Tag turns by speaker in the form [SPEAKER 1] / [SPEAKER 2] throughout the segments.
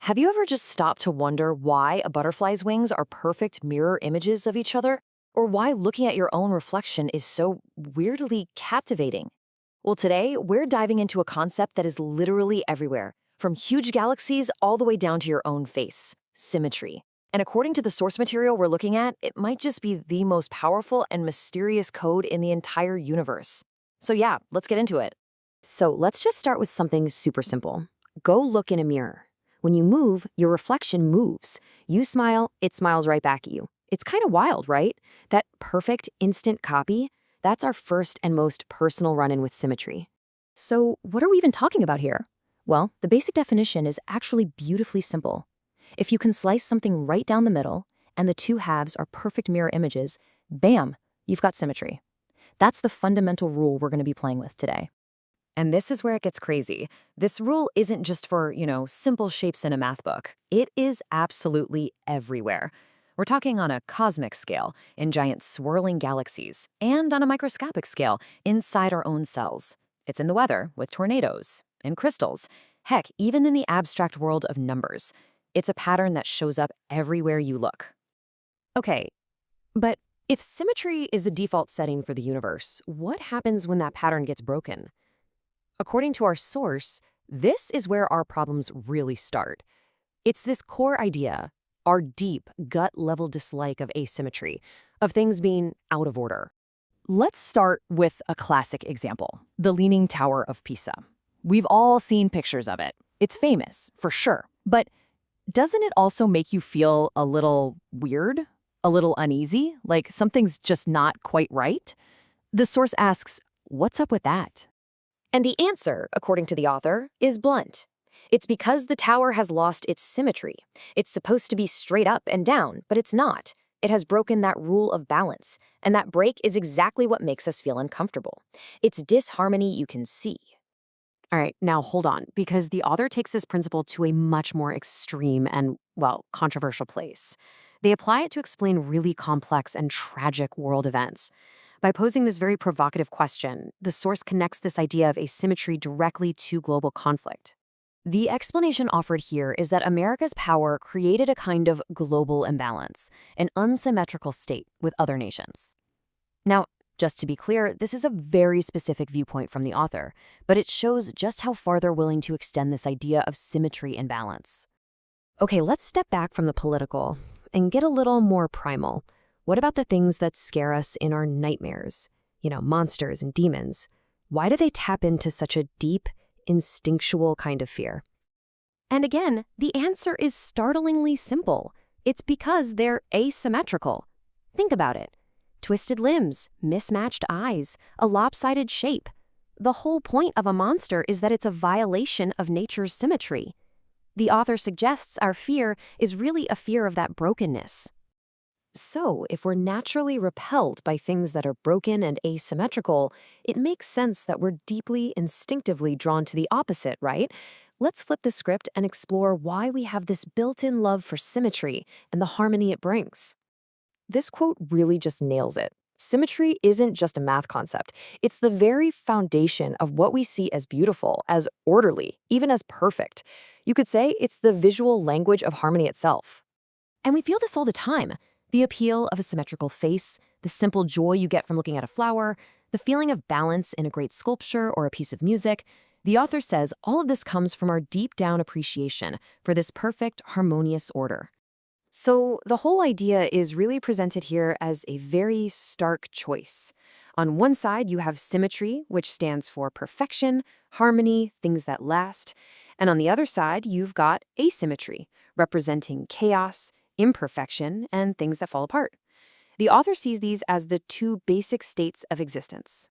[SPEAKER 1] Have you ever just stopped to wonder why a butterfly's wings are perfect mirror images of each other? Or why looking at your own reflection is so weirdly captivating? Well, today, we're diving into a concept that is literally everywhere, from huge galaxies all the way down to your own face: symmetry. And according to the source material we're looking at, it might just be the most powerful and mysterious code in the entire universe. So yeah, let's get into it.
[SPEAKER 2] So let's just start with something super simple. Go look in a mirror. When you move, your reflection moves. You smile, it smiles right back at you. It's kind of wild, right? That perfect instant copy, that's our first and most personal run-in with symmetry. So what are we even talking about here? Well, the basic definition is actually beautifully simple. If you can slice something right down the middle, and the two halves are perfect mirror images, bam, you've got symmetry. That's the fundamental rule we're going to be playing with today.
[SPEAKER 1] And this is where it gets crazy. This rule isn't just for, simple shapes in a math book. It is absolutely everywhere. We're talking on a cosmic scale, in giant swirling galaxies, and on a microscopic scale, inside our own cells. It's in the weather, with tornadoes, in crystals, heck, even in the abstract world of numbers. It's a pattern that shows up everywhere you look.
[SPEAKER 2] Okay, but if symmetry is the default setting for the universe, what happens when that pattern gets broken? According to our source, this is where our problems really start. It's this core idea, our deep, gut-level dislike of asymmetry, of things being out of order.
[SPEAKER 3] Let's start with a classic example, the Leaning Tower of Pisa. We've all seen pictures of it. It's famous, for sure. But doesn't it also make you feel a little weird? A little uneasy? Like something's just not quite right? The source asks, what's up with that?
[SPEAKER 2] And the answer, according to the author, is blunt. It's because the tower has lost its symmetry. It's supposed to be straight up and down, but it's not. It has broken that rule of balance, and that break is exactly what makes us feel uncomfortable. It's disharmony you can see. All right, now hold on, because the author takes this principle to a much more extreme and, well, controversial place. They apply it to explain really complex and tragic world events. By posing this very provocative question, the source connects this idea of asymmetry directly to global conflict. The explanation offered here is that America's power created a kind of global imbalance, an unsymmetrical state with other nations. Now, just to be clear, this is a very specific viewpoint from the author, but it shows just how far they're willing to extend this idea of symmetry and balance. Okay, let's step back from the political and get a little more primal. What about the things that scare us in our nightmares? Monsters and demons. Why do they tap into such a deep, instinctual kind of fear? And again, the answer is startlingly simple. It's because they're asymmetrical. Think about it. Twisted limbs, mismatched eyes, a lopsided shape. The whole point of a monster is that it's a violation of nature's symmetry. The author suggests our fear is really a fear of that brokenness. So, if we're naturally repelled by things that are broken and asymmetrical, it makes sense that we're deeply, instinctively drawn to the opposite, right? Let's flip the script and explore why we have this built-in love for symmetry and the harmony it brings.
[SPEAKER 4] This quote really just nails it. Symmetry isn't just a math concept. It's the very foundation of what we see as beautiful, as orderly, even as perfect. You could say it's the visual language of harmony itself.
[SPEAKER 2] And we feel this all the time. The appeal of a symmetrical face, the simple joy you get from looking at a flower, the feeling of balance in a great sculpture or a piece of music. The author says all of this comes from our deep down appreciation for this perfect, harmonious order. So the whole idea is really presented here as a very stark choice. On one side, you have symmetry, which stands for perfection, harmony, things that last. And on the other side, you've got asymmetry, representing chaos, imperfection, and things that fall apart. The author sees these as the two basic states of existence.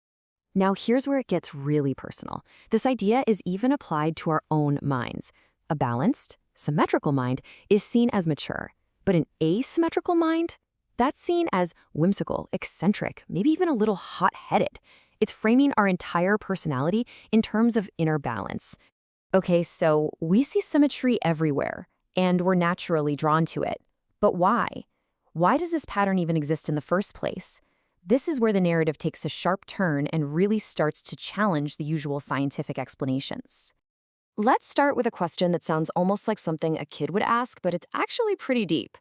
[SPEAKER 2] Now, here's where it gets really personal. This idea is even applied to our own minds. A balanced, symmetrical mind is seen as mature, but an asymmetrical mind, that's seen as whimsical, eccentric, maybe even a little hot-headed. It's framing our entire personality in terms of inner balance. Okay, so we see symmetry everywhere, and we're naturally drawn to it. But why? Why does this pattern even exist in the first place? This is where the narrative takes a sharp turn and really starts to challenge the usual scientific explanations. Let's start with a question that sounds almost like something a kid would ask, but it's actually pretty deep.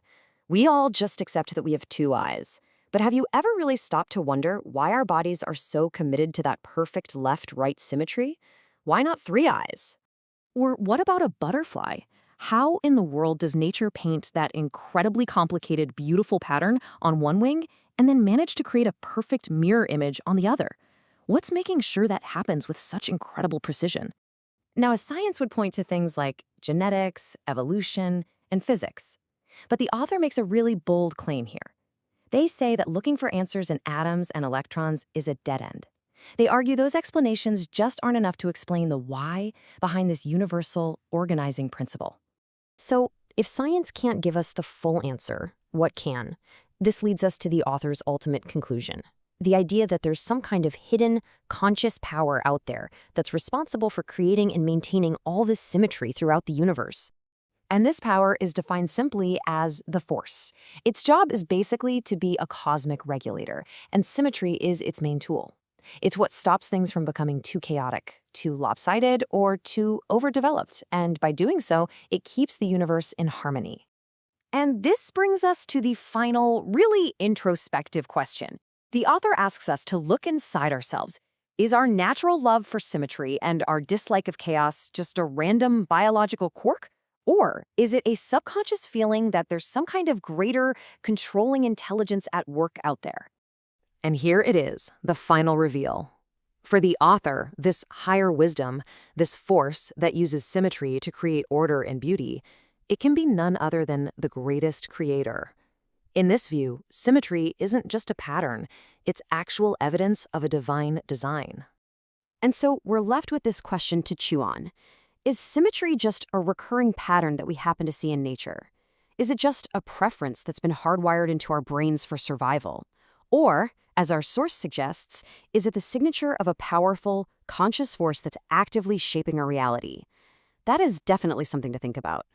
[SPEAKER 2] We all just accept that we have two eyes. But have you ever really stopped to wonder why our bodies are so committed to that perfect left-right symmetry? Why not three eyes?
[SPEAKER 3] Or what about a butterfly? How in the world does nature paint that incredibly complicated, beautiful pattern on one wing and then manage to create a perfect mirror image on the other? What's making sure that happens with such incredible precision?
[SPEAKER 2] Now, science would point to things like genetics, evolution, and physics. But the author makes a really bold claim here. They say that looking for answers in atoms and electrons is a dead end. They argue those explanations just aren't enough to explain the why behind this universal organizing principle.
[SPEAKER 4] So, if science can't give us the full answer, what can? This leads us to the author's ultimate conclusion. The idea that there's some kind of hidden, conscious power out there that's responsible for creating and maintaining all this symmetry throughout the universe.
[SPEAKER 2] And this power is defined simply as the force. Its job is basically to be a cosmic regulator, and symmetry is its main tool. It's what stops things from becoming too chaotic, too lopsided, or too overdeveloped, and by doing so, it keeps the universe in harmony. And this brings us to the final, really introspective question. The author asks us to look inside ourselves. Is our natural love for symmetry and our dislike of chaos just a random biological quirk? Or is it a subconscious feeling that there's some kind of greater, controlling intelligence at work out there?
[SPEAKER 1] And here it is, the final reveal. For the author, this higher wisdom, this force that uses symmetry to create order and beauty, it can be none other than the greatest creator. In this view, symmetry isn't just a pattern, it's actual evidence of a divine design.
[SPEAKER 2] And so we're left with this question to chew on. Is symmetry just a recurring pattern that we happen to see in nature? Is it just a preference that's been hardwired into our brains for survival? Or, as our source suggests, is it the signature of a powerful, conscious force that's actively shaping our reality? That is definitely something to think about.